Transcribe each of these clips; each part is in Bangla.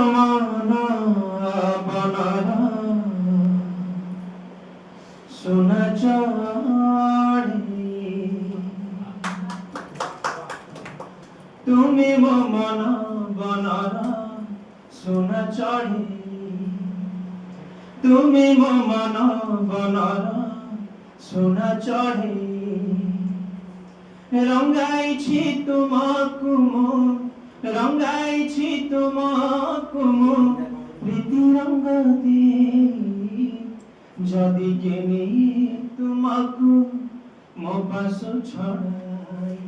মন বনর সোনা চড়ে তুমি মো মন বনর সোনা চড়ে তুমি মো মন বনর সোনা চড়ে রঙাইছি তোমাকু মো রঙাইছি তোমাকু মো প্রীতি রঙ দেই যদি কেনে তোমাকু মো পাশ ছড়াই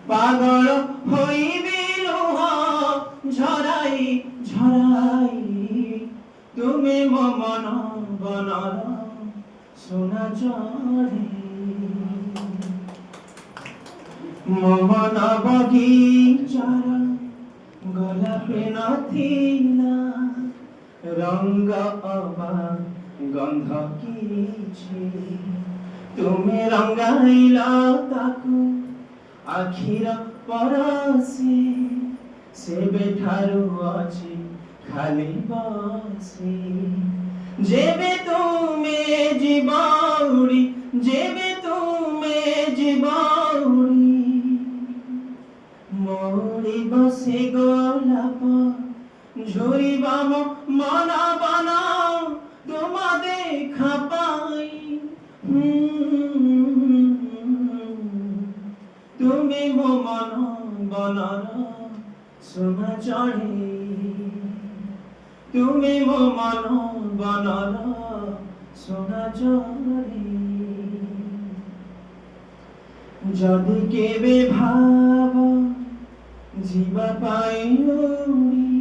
পাগল হইবি লুহ ঝরাই ঝরাই তুমি মো মন বনর সোনা চড়ে মন বগিচার গোলাপে নথিলা রঙ্গ অবা গন্ধ কিছু তুমি রঙ্গাইল তাকু আখির পরশে সেবেঠারু ଅଛି খালি বসে যেবে তুমি জীবাউড়ি যেবে তুমি জীবাউড়ি মৌড়ি বসে গোলাপ ঝরিবা মন বন তোমা দেখা পাই তুমি মো মন বনর সোনা চড়ে তুমি মো মন বনর সোনা চড়ে যদি কেবে ভাব ଯିବା ପାଇଁ ଉଡ଼ି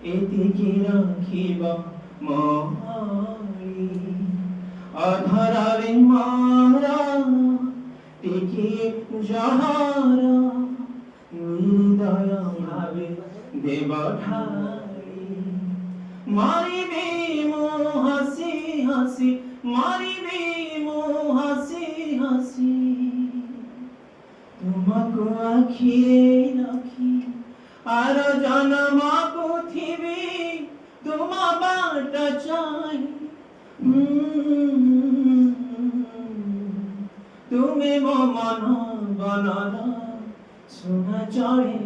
ଏତିକି ରଖିବ ମୋରି ଅଧରରେ ମୋର ଟିକିଏ ଜହର ହୃଦୟ ଭାବେ ଦେବ ଠାରି ମରିବି ମୁଁ ହସି ହସି ମରିବି ମୁଁ ହସି ହସି तुमको आखिरे रखी आर जन्मको थिबी तुम बाट चाहि तुमे मो मन बनर सोना चढ़े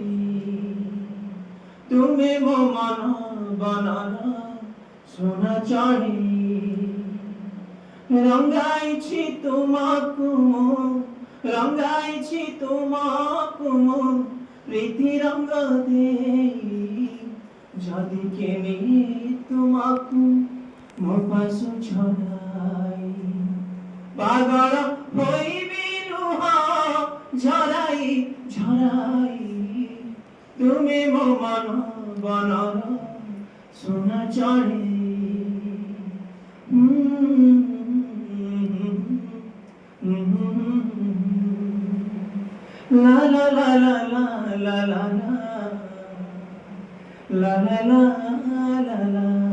तुमे मो मन बनर सोना चढ़े रंगाइछि तुमको रंगाइछि तुमको प्रीति रंग देई যদি কেনে তোমাকু মো পাশ ছড়াই পাগল হইবি লুহ ঝরাই ঝরাই তুমি মো মন বনর সোনা চড়ে la la la la la la la la la la la la